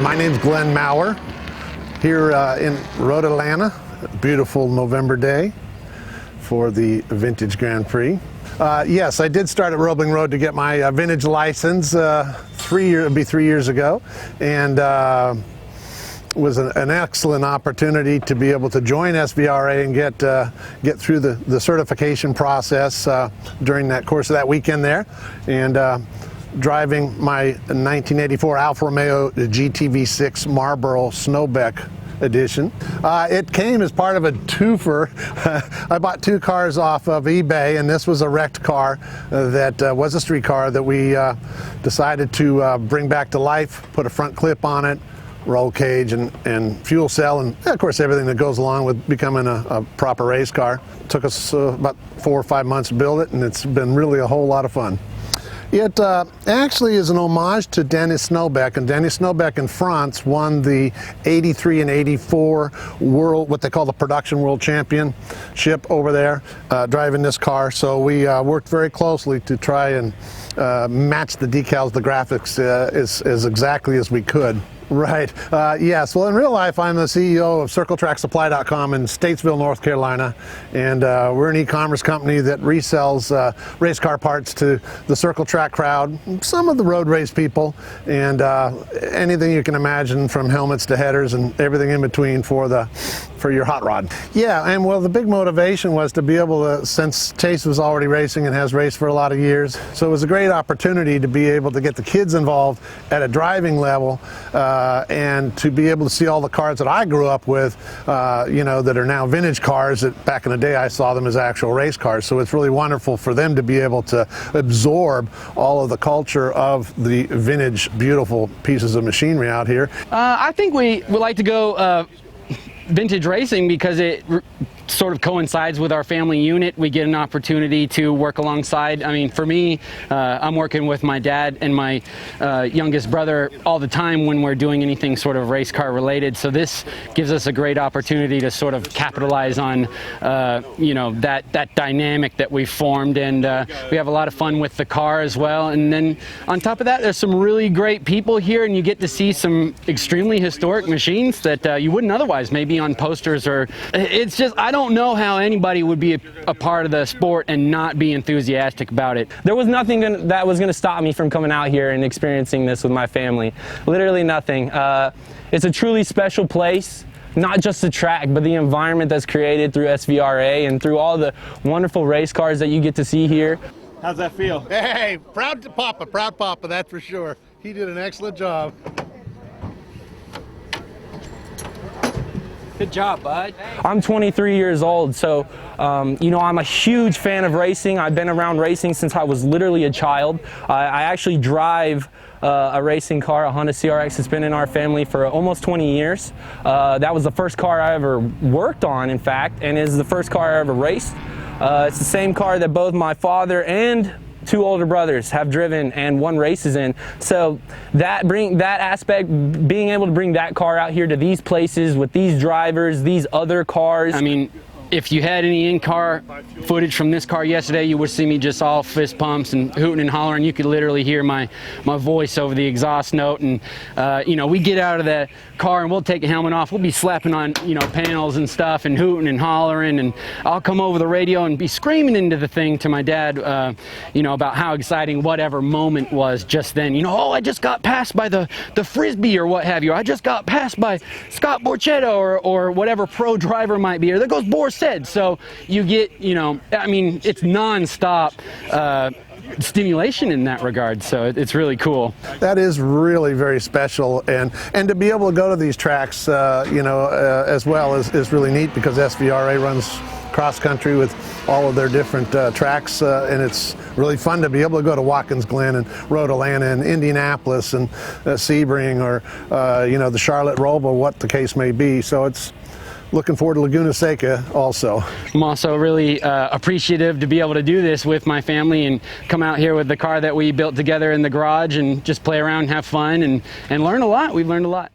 my name's Glenn MAURER here in Road Atlanta. Beautiful November day for the Vintage Grand Prix. Yes, I did start at Roebling Road to get my vintage license. It'd be 3 years ago, and was an excellent opportunity to be able to join SVRA and get through the certification process during that course of that weekend there, and driving my 1984 Alfa Romeo GTV6 Marlboro Snowbeck edition. It came as part of a twofer. I bought two cars off of eBay, and this was a wrecked car that was a street car that we decided to bring back to life, put a front clip on it, roll cage and fuel cell, and of course everything that goes along with becoming a proper race car. It took us about 4 or 5 months to build it, and it's been really a whole lot of fun. It actually is an homage to Denis Snowbeck, and Denis Snowbeck in France won the 83 and 84 what they call the production world championship over there, driving this car. So we worked very closely to try and match the decals, the graphics as exactly as we could. Right. Yes. Well, in real life, I'm the CEO of CircleTrackSupply.com in Statesville, North Carolina, and we're an e-commerce company that resells race car parts to the Circle Track crowd, some of the road race people, and anything you can imagine, from helmets to headers and everything in between for your hot rod. Yeah. And well, the big motivation was to be able to, since Chase was already racing and has raced for a lot of years, so it was a great opportunity to be able to get the kids involved at a driving level. And to be able to see all the cars that I grew up with, you know, that are now vintage cars that back in the day I saw them as actual race cars. So it's really wonderful for them to be able to absorb all of the culture of the vintage, beautiful pieces of machinery out here. I think we would like to go vintage racing because it sort of coincides with our family unit. We get an opportunity to work alongside. I mean, for me, I'm working with my dad and my youngest brother all the time when we're doing anything sort of race car related. So this gives us a great opportunity to sort of capitalize on, you know, that dynamic that we've formed, and we have a lot of fun with the car as well. And then on top of that, there's some really great people here, and you get to see some extremely historic machines that you wouldn't otherwise maybe on posters, or it's just, I don't know how anybody would be a part of the sport and not be enthusiastic about it. There was nothing that was going to stop me from coming out here and experiencing this with my family. Literally nothing. It's a truly special place. Not just the track, but the environment that's created through SVRA and through all the wonderful race cars that you get to see here. How's that feel? Hey, proud Papa, that's for sure. He did an excellent job. Good job, bud. I'm 23 years old, so you know, I'm a huge fan of racing. I've been around racing since I was literally a child. I actually drive a racing car, a Honda CRX. It's been in our family for almost 20 years. That was the first car I ever worked on, in fact, and is the first car I ever raced. It's the same car that both my father and two older brothers have driven and won races in. So that aspect, being able to bring that car out here to these places with these drivers, these other cars. I mean, if you had any in-car footage from this car yesterday, you would see me just all fist pumps and hooting and hollering. You could literally hear my voice over the exhaust note. And you know, we get out of the car and we'll take a helmet off. We'll be slapping on, you know, panels and stuff and hooting and hollering. And I'll come over the radio and be screaming into the thing to my dad, you know, about how exciting whatever moment was just then. You know, oh, I just got passed by the Frisbee or what have you. I just got passed by Scott Borchetto or whatever pro driver might be. Or there goes Borchetto. So you get, you know, I mean, it's non-stop stimulation in that regard, so it's really cool. That is really very special, and to be able to go to these tracks, you know, as well is really neat, because SVRA runs cross country with all of their different tracks, and it's really fun to be able to go to Watkins Glen and Road Atlanta and Indianapolis and Sebring, or you know, the Charlotte Roval, what the case may be. So it's looking forward to Laguna Seca also. I'm also really appreciative to be able to do this with my family and come out here with the car that we built together in the garage and just play around and have fun and learn a lot. We've learned a lot.